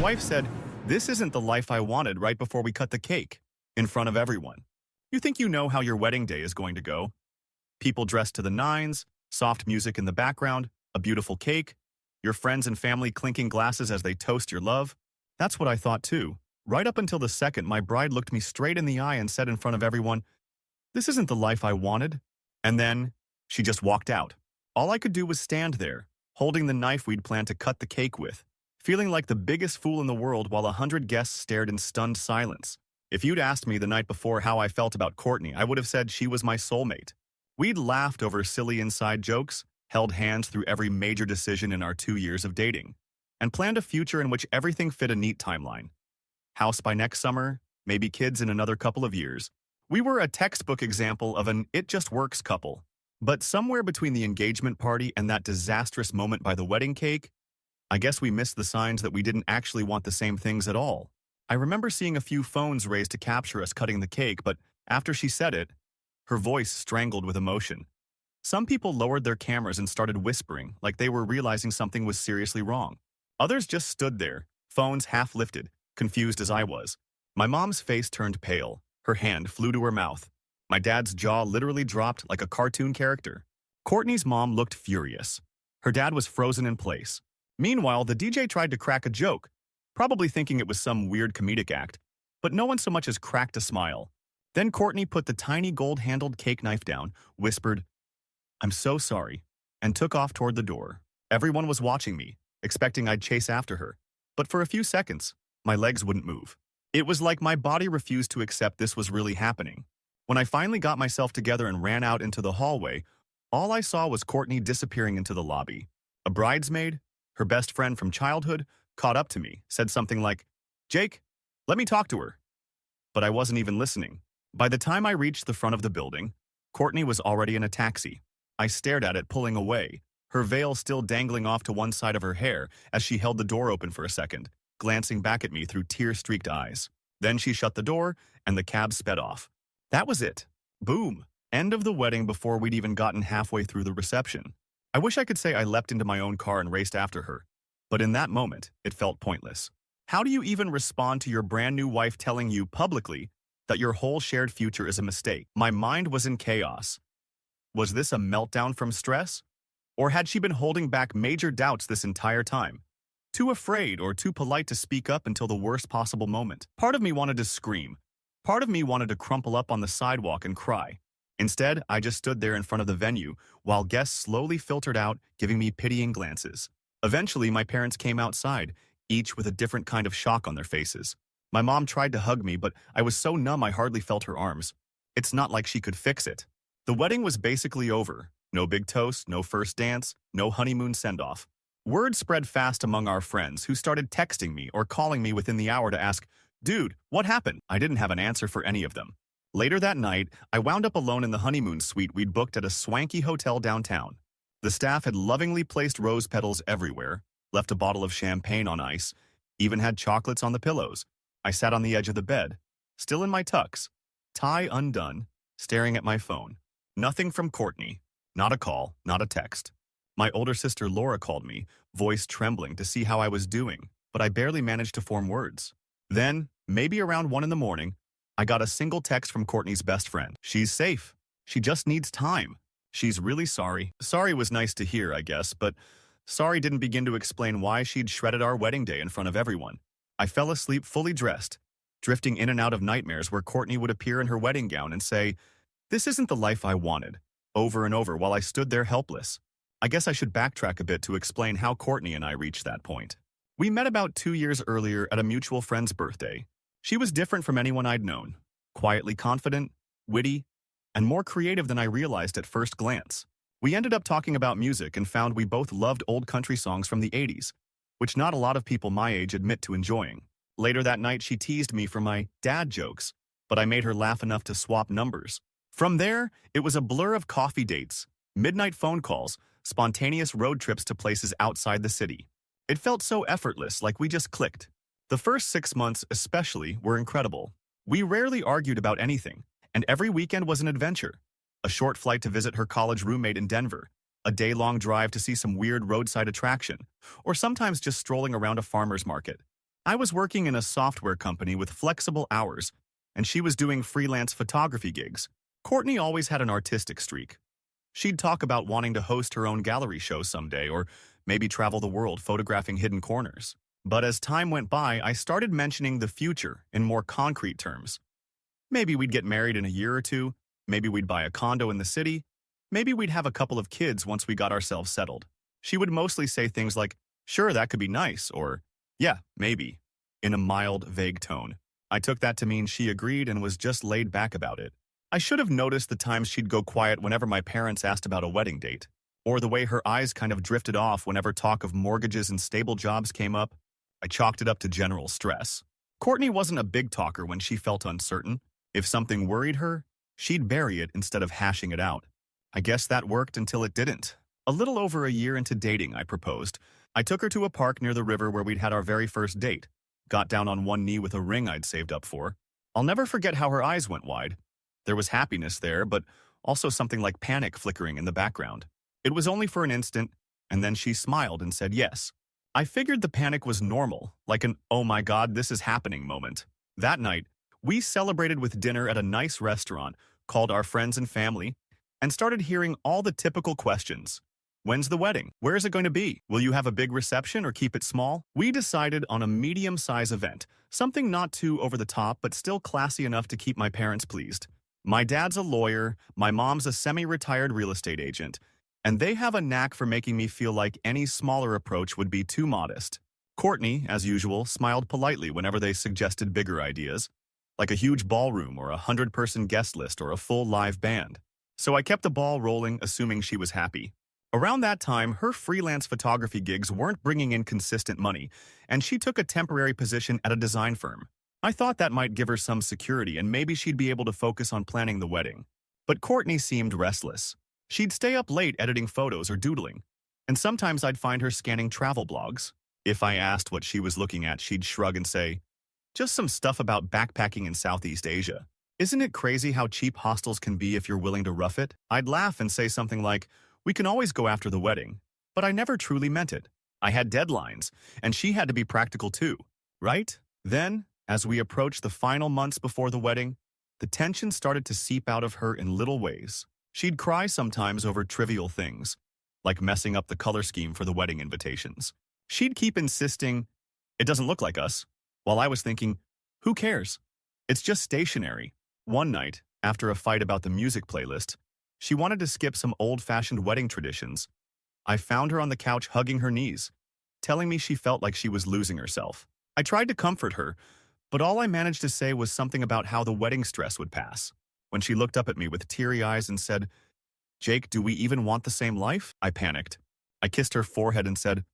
wife said, "This isn't the life I wanted," right before we cut the cake, in front of everyone. You think you know how your wedding day is going to go. People dressed to the nines, soft music in the background, a beautiful cake, your friends and family clinking glasses as they toast your love. That's what I thought too. Right up until the second my bride looked me straight in the eye and said in front of everyone, "This isn't the life I wanted." And then she just walked out. All I could do was stand there, holding the knife we'd planned to cut the cake with, feeling like the biggest fool in the world while 100 guests stared in stunned silence. If you'd asked me the night before how I felt about Courtney, I would have said she was my soulmate. We'd laughed over silly inside jokes, held hands through every major decision in our 2 years of dating, and planned a future in which everything fit a neat timeline. House by next summer, maybe kids in another couple of years. We were a textbook example of an it-just-works couple. But somewhere between the engagement party and that disastrous moment by the wedding cake, I guess we missed the signs that we didn't actually want the same things at all. I remember seeing a few phones raised to capture us cutting the cake, but after she said it, her voice strangled with emotion. Some people lowered their cameras and started whispering, like they were realizing something was seriously wrong. Others just stood there, phones half lifted, confused as I was. My mom's face turned pale. Her hand flew to her mouth. My dad's jaw literally dropped like a cartoon character. Courtney's mom looked furious. Her dad was frozen in place. Meanwhile, the DJ tried to crack a joke, probably thinking it was some weird comedic act, but no one so much as cracked a smile. Then Courtney put the tiny gold-handled cake knife down, whispered, "I'm so sorry," and took off toward the door. Everyone was watching me, expecting I'd chase after her. But for a few seconds, my legs wouldn't move. It was like my body refused to accept this was really happening. When I finally got myself together and ran out into the hallway, all I saw was Courtney disappearing into the lobby. A bridesmaid, her best friend from childhood, caught up to me, said something like, "Jake, let me talk to her." But I wasn't even listening. By the time I reached the front of the building, Courtney was already in a taxi. I stared at it, pulling away, her veil still dangling off to one side of her hair as she held the door open for a second, glancing back at me through tear-streaked eyes. Then she shut the door, and the cab sped off. That was it. Boom. End of the wedding before we'd even gotten halfway through the reception. I wish I could say I leapt into my own car and raced after her, but in that moment, it felt pointless. How do you even respond to your brand new wife telling you publicly that your whole shared future is a mistake? My mind was in chaos. Was this a meltdown from stress? Or had she been holding back major doubts this entire time? Too afraid or too polite to speak up until the worst possible moment? Part of me wanted to scream. Part of me wanted to crumple up on the sidewalk and cry. Instead, I just stood there in front of the venue while guests slowly filtered out, giving me pitying glances. Eventually, my parents came outside, each with a different kind of shock on their faces. My mom tried to hug me, but I was so numb I hardly felt her arms. It's not like she could fix it. The wedding was basically over. No big toast, no first dance, no honeymoon send-off. Word spread fast among our friends who started texting me or calling me within the hour to ask, "Dude, what happened?" I didn't have an answer for any of them. Later that night, I wound up alone in the honeymoon suite we'd booked at a swanky hotel downtown. The staff had lovingly placed rose petals everywhere, left a bottle of champagne on ice, even had chocolates on the pillows. I sat on the edge of the bed, still in my tux, tie undone, staring at my phone. Nothing from Courtney. Not a call, not a text. My older sister Laura called me, voice trembling, to see how I was doing, but I barely managed to form words. Then, maybe around 1 in the morning, I got a single text from Courtney's best friend. "She's safe. She just needs time. She's really sorry." Sorry was nice to hear, I guess, but sorry didn't begin to explain why she'd shredded our wedding day in front of everyone. I fell asleep fully dressed, drifting in and out of nightmares where Courtney would appear in her wedding gown and say, "This isn't the life I wanted," over and over while I stood there helpless. I guess I should backtrack a bit to explain how Courtney and I reached that point. We met about 2 years earlier at a mutual friend's birthday. She was different from anyone I'd known, quietly confident, witty, and more creative than I realized at first glance. We ended up talking about music and found we both loved old country songs from the 80s, which not a lot of people my age admit to enjoying. Later that night, she teased me for my dad jokes, but I made her laugh enough to swap numbers. From there, it was a blur of coffee dates, midnight phone calls, spontaneous road trips to places outside the city. It felt so effortless, like we just clicked. The first 6 months especially were incredible. We rarely argued about anything, and every weekend was an adventure. A short flight to visit her college roommate in Denver, a day-long drive to see some weird roadside attraction, or sometimes just strolling around a farmer's market. I was working in a software company with flexible hours, and she was doing freelance photography gigs. Courtney always had an artistic streak. She'd talk about wanting to host her own gallery show someday, or maybe travel the world photographing hidden corners. But as time went by, I started mentioning the future in more concrete terms. Maybe we'd get married in a year or two, maybe we'd buy a condo in the city, maybe we'd have a couple of kids once we got ourselves settled. She would mostly say things like, "Sure, that could be nice," or "Yeah, maybe," in a mild, vague tone. I took that to mean she agreed and was just laid back about it. I should have noticed the times she'd go quiet whenever my parents asked about a wedding date, or the way her eyes kind of drifted off whenever talk of mortgages and stable jobs came up. I chalked it up to general stress. Courtney wasn't a big talker when she felt uncertain. If something worried her, she'd bury it instead of hashing it out. I guess that worked until it didn't. A little over a year into dating, I proposed. I took her to a park near the river where we'd had our very first date. Got down on one knee with a ring I'd saved up for. I'll never forget how her eyes went wide. There was happiness there, but also something like panic flickering in the background. It was only for an instant, and then she smiled and said yes. I figured the panic was normal, like an "oh my god, this is happening" moment. That night, we celebrated with dinner at a nice restaurant, called our friends and family, and started hearing all the typical questions. When's the wedding? Where is it going to be? Will you have a big reception or keep it small? We decided on a medium-size event, something not too over the top but still classy enough to keep my parents pleased. My dad's a lawyer, my mom's a semi-retired real estate agent, and they have a knack for making me feel like any smaller approach would be too modest. Courtney, as usual, smiled politely whenever they suggested bigger ideas, like a huge ballroom or a 100-person guest list or a full live band. So I kept the ball rolling, assuming she was happy. Around that time, her freelance photography gigs weren't bringing in consistent money, and she took a temporary position at a design firm. I thought that might give her some security and maybe she'd be able to focus on planning the wedding. But Courtney seemed restless. She'd stay up late editing photos or doodling, and sometimes I'd find her scanning travel blogs. If I asked what she was looking at, she'd shrug and say, "Just some stuff about backpacking in Southeast Asia. Isn't it crazy how cheap hostels can be if you're willing to rough it?" I'd laugh and say something like, "We can always go after the wedding," but I never truly meant it. I had deadlines, and she had to be practical too, right? Then, as we approached the final months before the wedding, the tension started to seep out of her in little ways. She'd cry sometimes over trivial things, like messing up the color scheme for the wedding invitations. She'd keep insisting, "It doesn't look like us," while I was thinking, "Who cares? It's just stationery." One night, after a fight about the music playlist, she wanted to skip some old-fashioned wedding traditions. I found her on the couch hugging her knees, telling me she felt like she was losing herself. I tried to comfort her, but all I managed to say was something about how the wedding stress would pass. When she looked up at me with teary eyes and said, "Jake, do we even want the same life?" I panicked. I kissed her forehead and said,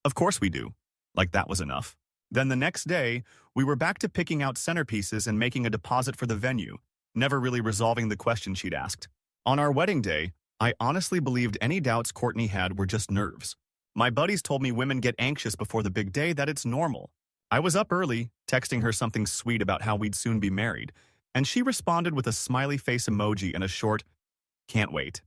"Of course we do." Like that was enough. Then the next day, we were back to picking out centerpieces and making a deposit for the venue, never really resolving the question she'd asked. On our wedding day, I honestly believed any doubts Courtney had were just nerves. My buddies told me women get anxious before the big day, that it's normal. I was up early, texting her something sweet about how we'd soon be married, and she responded with a smiley face emoji and a short, "Can't wait."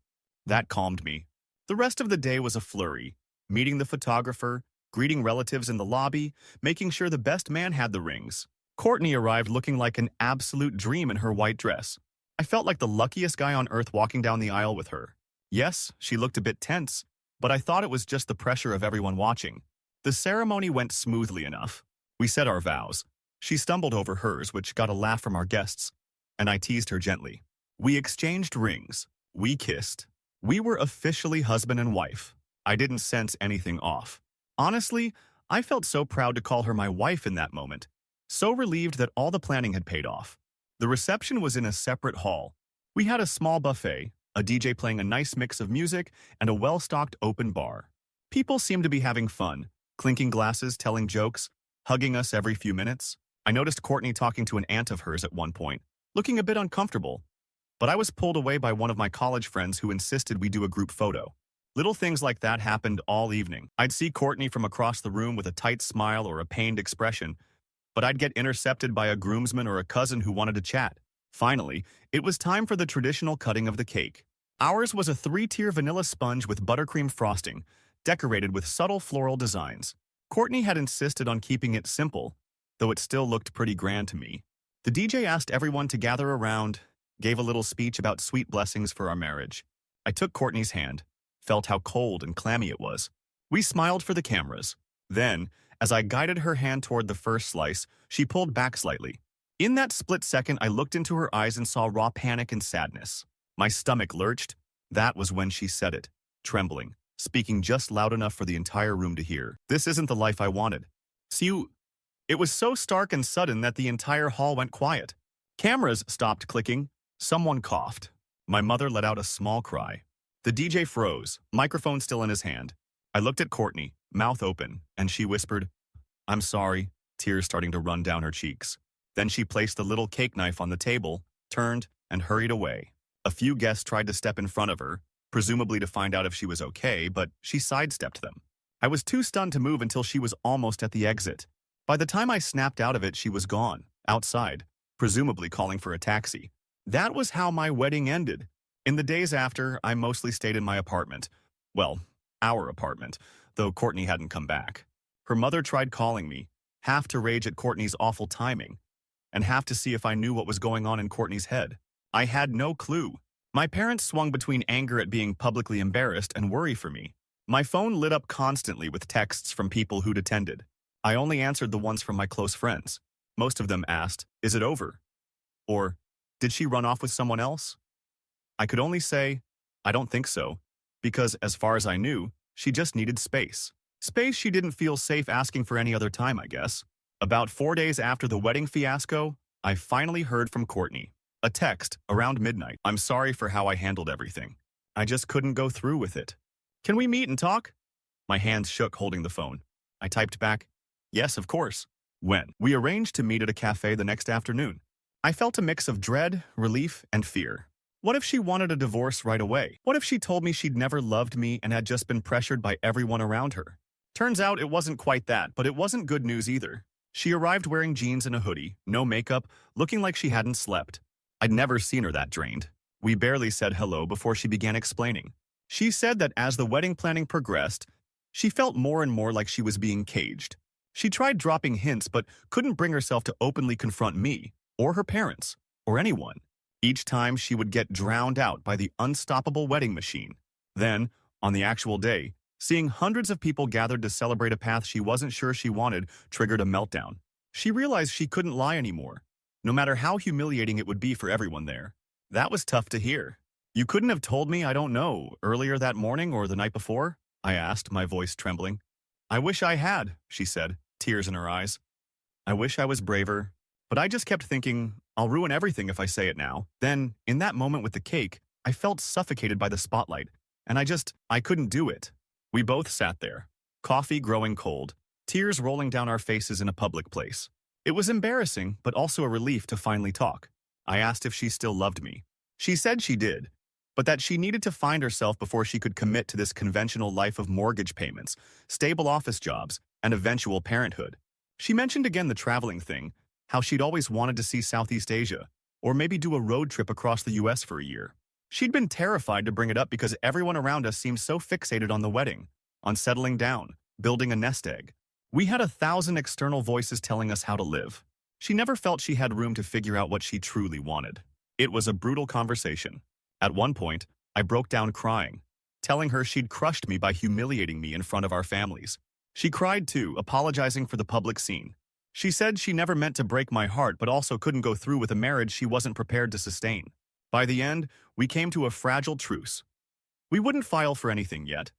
That calmed me. The rest of the day was a flurry, meeting the photographer, greeting relatives in the lobby, making sure the best man had the rings. Courtney arrived looking like an absolute dream in her white dress. I felt like the luckiest guy on earth walking down the aisle with her. Yes, she looked a bit tense, but I thought it was just the pressure of everyone watching. The ceremony went smoothly enough. We said our vows. She stumbled over hers, which got a laugh from our guests, and I teased her gently. We exchanged rings. We kissed. We were officially husband and wife. I didn't sense anything off. Honestly, I felt so proud to call her my wife in that moment, so relieved that all the planning had paid off. The reception was in a separate hall. We had a small buffet, a DJ playing a nice mix of music, and a well-stocked open bar. People seemed to be having fun, clinking glasses, telling jokes, hugging us every few minutes. I noticed Courtney talking to an aunt of hers at one point, looking a bit uncomfortable, but I was pulled away by one of my college friends who insisted we do a group photo. Little things like that happened all evening. I'd see Courtney from across the room with a tight smile or a pained expression, but I'd get intercepted by a groomsman or a cousin who wanted to chat. Finally, it was time for the traditional cutting of the cake. Ours was a 3-tier vanilla sponge with buttercream frosting, decorated with subtle floral designs. Courtney had insisted on keeping it simple, though it still looked pretty grand to me. The DJ asked everyone to gather around, gave a little speech about sweet blessings for our marriage. I took Courtney's hand, felt how cold and clammy it was. We smiled for the cameras. Then, as I guided her hand toward the first slice, she pulled back slightly. In that split second, I looked into her eyes and saw raw panic and sadness. My stomach lurched. That was when she said it, trembling, speaking just loud enough for the entire room to hear. "This isn't the life I wanted." See, it was so stark and sudden that the entire hall went quiet. Cameras stopped clicking. Someone coughed. My mother let out a small cry. The DJ froze, microphone still in his hand. I looked at Courtney, mouth open, and she whispered, "I'm sorry," tears starting to run down her cheeks. Then she placed the little cake knife on the table, turned, and hurried away. A few guests tried to step in front of her, presumably to find out if she was okay, but she sidestepped them. I was too stunned to move until she was almost at the exit. By the time I snapped out of it, she was gone, outside, presumably calling for a taxi. That was how my wedding ended. In the days after, I mostly stayed in my apartment. Well, our apartment, though Courtney hadn't come back. Her mother tried calling me, half to rage at Courtney's awful timing, and half to see if I knew what was going on in Courtney's head. I had no clue. My parents swung between anger at being publicly embarrassed and worry for me. My phone lit up constantly with texts from people who'd attended. I only answered the ones from my close friends. Most of them asked, "Is it over?" Or, "Did she run off with someone else?" I could only say, "I don't think so," because as far as I knew, she just needed space. Space she didn't feel safe asking for any other time, I guess. About 4 days after the wedding fiasco, I finally heard from Courtney. A text, around midnight. "I'm sorry for how I handled everything. I just couldn't go through with it. Can we meet and talk?" My hands shook holding the phone. I typed back, "Yes, of course." When? We arranged to meet at a cafe the next afternoon. I felt a mix of dread, relief, and fear. What if she wanted a divorce right away? What if she told me she'd never loved me and had just been pressured by everyone around her? Turns out it wasn't quite that, but it wasn't good news either. She arrived wearing jeans and a hoodie, no makeup, looking like she hadn't slept. I'd never seen her that drained. We barely said hello before she began explaining. She said that as the wedding planning progressed, she felt more and more like she was being caged. She tried dropping hints but couldn't bring herself to openly confront me, or her parents, or anyone. Each time she would get drowned out by the unstoppable wedding machine. Then, on the actual day, seeing hundreds of people gathered to celebrate a path she wasn't sure she wanted triggered a meltdown. She realized she couldn't lie anymore, no matter how humiliating it would be for everyone there. That was tough to hear. "You couldn't have told me, I don't know, earlier that morning or the night before?" I asked, my voice trembling. "I wish I had," she said, tears in her eyes. "I wish I was braver, but I just kept thinking, I'll ruin everything if I say it now." Then, in that moment with the cake, I felt suffocated by the spotlight, and I couldn't do it. We both sat there, coffee growing cold, tears rolling down our faces in a public place. It was embarrassing, but also a relief to finally talk. I asked if she still loved me. She said she did, but that she needed to find herself before she could commit to this conventional life of mortgage payments, stable office jobs, and eventual parenthood. She mentioned again the traveling thing, how she'd always wanted to see Southeast Asia, or maybe do a road trip across the US for a year. She'd been terrified to bring it up because everyone around us seemed so fixated on the wedding, on settling down, building a nest egg. We had 1,000 external voices telling us how to live. She never felt she had room to figure out what she truly wanted. It was a brutal conversation. At one point, I broke down crying, telling her she'd crushed me by humiliating me in front of our families. She cried too, apologizing for the public scene. She said she never meant to break my heart but also couldn't go through with a marriage she wasn't prepared to sustain. By the end, we came to a fragile truce. We wouldn't file for anything yet,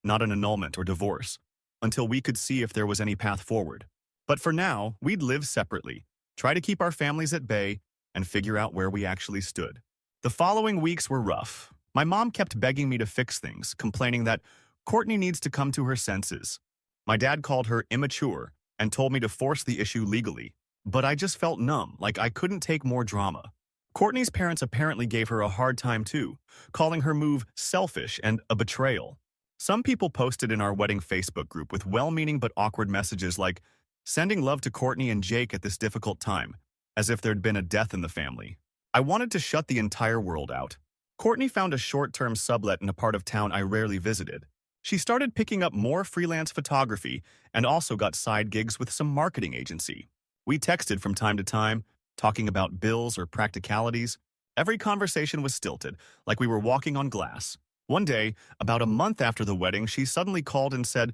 not an annulment or divorce, until we could see if there was any path forward. But for now, we'd live separately, try to keep our families at bay, and figure out where we actually stood. The following weeks were rough. My mom kept begging me to fix things, complaining that Courtney needs to come to her senses. My dad called her immature and told me to force the issue legally, but I just felt numb, like I couldn't take more drama. Courtney's parents apparently gave her a hard time too, calling her move selfish and a betrayal. Some people posted in our wedding Facebook group with well-meaning but awkward messages like, "Sending love to Courtney and Jake at this difficult time," as if there'd been a death in the family. I wanted to shut the entire world out. Courtney found a short-term sublet in a part of town I rarely visited. She started picking up more freelance photography and also got side gigs with some marketing agency. We texted from time to time, talking about bills or practicalities. Every conversation was stilted, like we were walking on glass. One day, about a month after the wedding, she suddenly called and said,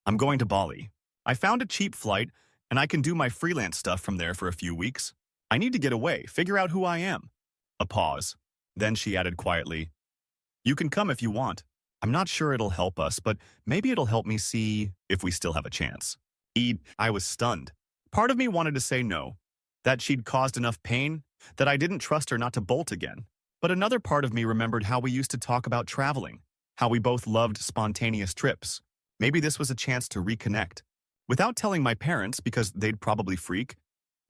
"I'm going to Bali. I found a cheap flight, and I can do my freelance stuff from there for a few weeks. I need to get away, figure out who I am." A pause. Then she added quietly, "You can come if you want. I'm not sure it'll help us, but maybe it'll help me see if we still have a chance." I was stunned. Part of me wanted to say no, that she'd caused enough pain, that I didn't trust her not to bolt again. But another part of me remembered how we used to talk about traveling, how we both loved spontaneous trips. Maybe this was a chance to reconnect. Without telling my parents, because they'd probably freak,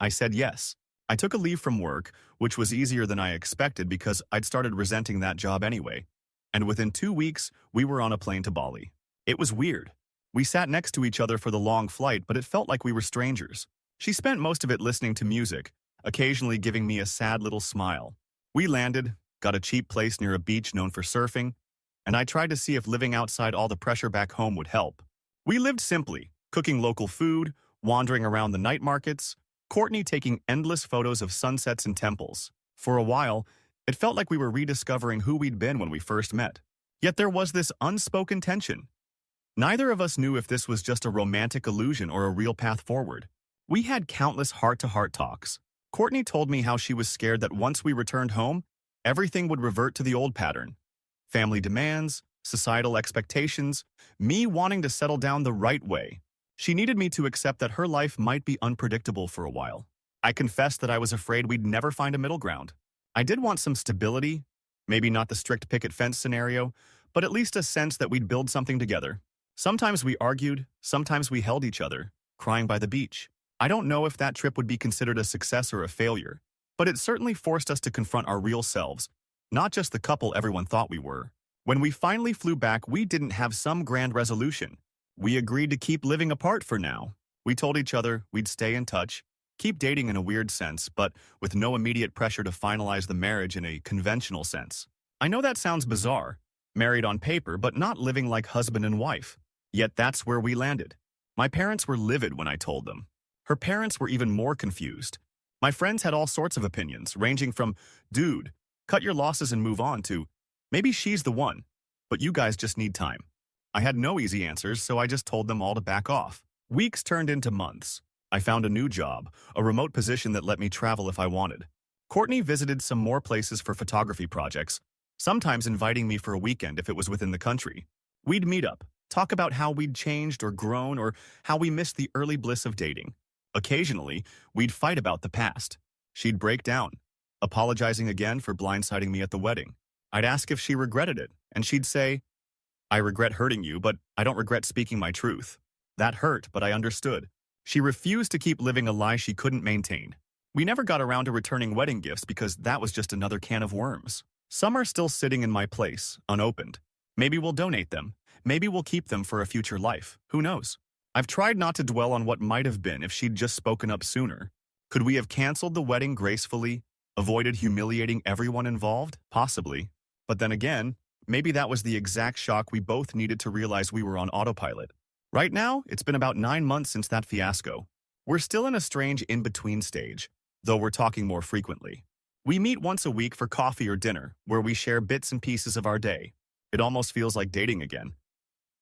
I said yes. I took a leave from work, which was easier than I expected because I'd started resenting that job anyway. And within 2 weeks, we were on a plane to Bali. It was weird. We sat next to each other for the long flight, but it felt like we were strangers. She spent most of it listening to music, occasionally giving me a sad little smile. We landed, got a cheap place near a beach known for surfing, and I tried to see if living outside all the pressure back home would help. We lived simply, cooking local food, wandering around the night markets, Courtney taking endless photos of sunsets and temples. For a while, it felt like we were rediscovering who we'd been when we first met. Yet there was this unspoken tension. Neither of us knew if this was just a romantic illusion or a real path forward. We had countless heart-to-heart talks. Courtney told me how she was scared that once we returned home, everything would revert to the old pattern. Family demands, societal expectations, me wanting to settle down the right way. She needed me to accept that her life might be unpredictable for a while. I confessed that I was afraid we'd never find a middle ground. I did want some stability, maybe not the strict picket fence scenario, but at least a sense that we'd build something together. Sometimes we argued, sometimes we held each other, crying by the beach. I don't know if that trip would be considered a success or a failure, but it certainly forced us to confront our real selves, not just the couple everyone thought we were. When we finally flew back, we didn't have some grand resolution. We agreed to keep living apart for now. We told each other we'd stay in touch, keep dating in a weird sense, but with no immediate pressure to finalize the marriage in a conventional sense. I know that sounds bizarre, married on paper but not living like husband and wife. Yet that's where we landed. My parents were livid when I told them. Her parents were even more confused. My friends had all sorts of opinions, ranging from, "Dude, cut your losses and move on," to, "Maybe she's the one, but you guys just need time." I had no easy answers, so I just told them all to back off. Weeks turned into months. I found a new job, a remote position that let me travel if I wanted. Courtney visited some more places for photography projects, sometimes inviting me for a weekend if it was within the country. We'd meet up, talk about how we'd changed or grown or how we missed the early bliss of dating. Occasionally, we'd fight about the past. She'd break down, apologizing again for blindsiding me at the wedding. I'd ask if she regretted it, and she'd say, "I regret hurting you, but I don't regret speaking my truth." That hurt, but I understood. She refused to keep living a lie she couldn't maintain. We never got around to returning wedding gifts because that was just another can of worms. Some are still sitting in my place, unopened. Maybe we'll donate them. Maybe we'll keep them for a future life. Who knows? I've tried not to dwell on what might have been if she'd just spoken up sooner. Could we have canceled the wedding gracefully, avoided humiliating everyone involved? Possibly. But then again, maybe that was the exact shock we both needed to realize we were on autopilot. Right now, it's been about 9 months since that fiasco. We're still in a strange in-between stage, though we're talking more frequently. We meet once a week for coffee or dinner, where we share bits and pieces of our day. It almost feels like dating again,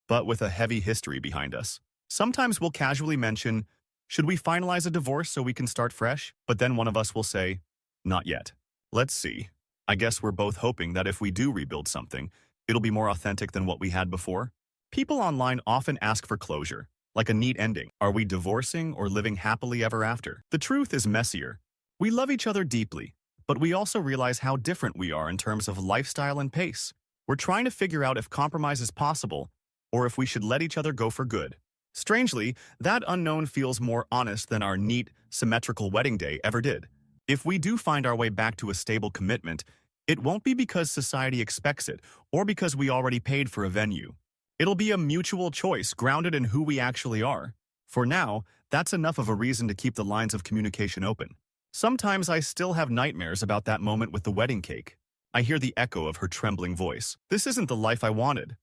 but with a heavy history behind us. Sometimes we'll casually mention, "Should we finalize a divorce so we can start fresh?" But then one of us will say, "Not yet. Let's see." I guess we're both hoping that if we do rebuild something, it'll be more authentic than what we had before. People online often ask for closure, like a neat ending. Are we divorcing or living happily ever after? The truth is messier. We love each other deeply, but we also realize how different we are in terms of lifestyle and pace. We're trying to figure out if compromise is possible, or if we should let each other go for good. Strangely, that unknown feels more honest than our neat, symmetrical wedding day ever did. If we do find our way back to a stable commitment, it won't be because society expects it, or because we already paid for a venue. It'll be a mutual choice grounded in who we actually are. For now, that's enough of a reason to keep the lines of communication open. Sometimes I still have nightmares about that moment with the wedding cake. I hear the echo of her trembling voice. This isn't the life I wanted.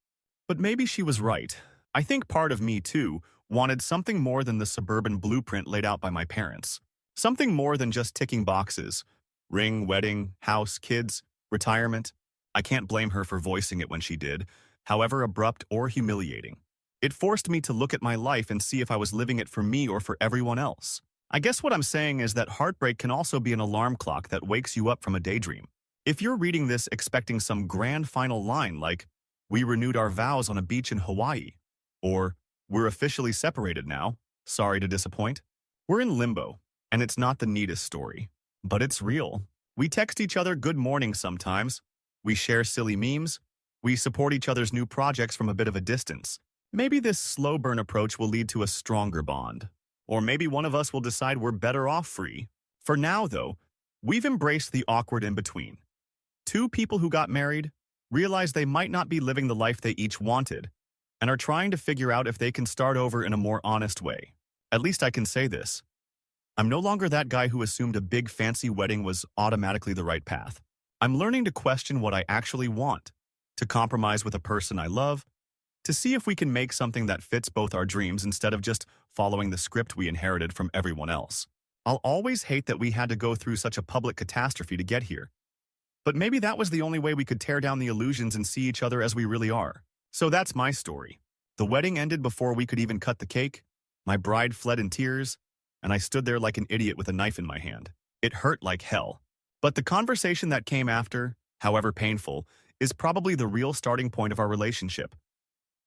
But maybe she was right. I think part of me, too, wanted something more than the suburban blueprint laid out by my parents. Something more than just ticking boxes. Ring, wedding, house, kids, retirement. I can't blame her for voicing it when she did, however abrupt or humiliating. It forced me to look at my life and see if I was living it for me or for everyone else. I guess what I'm saying is that heartbreak can also be an alarm clock that wakes you up from a daydream. If you're reading this expecting some grand final line like, "We renewed our vows on a beach in Hawaii," or "We're officially separated now, sorry to disappoint," we're in limbo, and it's not the neatest story. But it's real. We text each other good morning sometimes. We share silly memes. We support each other's new projects from a bit of a distance. Maybe this slow burn approach will lead to a stronger bond. Or maybe one of us will decide we're better off free. For now, though, we've embraced the awkward in between. Two people who got married realize they might not be living the life they each wanted and are trying to figure out if they can start over in a more honest way. At least I can say this. I'm no longer that guy who assumed a big fancy wedding was automatically the right path. I'm learning to question what I actually want, to compromise with a person I love, to see if we can make something that fits both our dreams instead of just following the script we inherited from everyone else. I'll always hate that we had to go through such a public catastrophe to get here. But maybe that was the only way we could tear down the illusions and see each other as we really are. So that's my story. The wedding ended before we could even cut the cake. My bride fled in tears, and I stood there like an idiot with a knife in my hand. It hurt like hell. But the conversation that came after, however painful, is probably the real starting point of our relationship.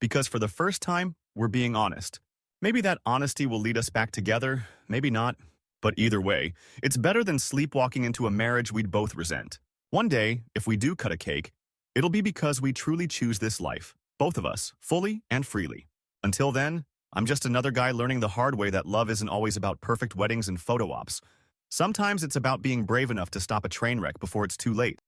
Because for the first time, we're being honest. Maybe that honesty will lead us back together, maybe not. But either way, it's better than sleepwalking into a marriage we'd both resent. One day, if we do cut a cake, it'll be because we truly choose this life, both of us, fully and freely. Until then, I'm just another guy learning the hard way that love isn't always about perfect weddings and photo ops. Sometimes it's about being brave enough to stop a train wreck before it's too late.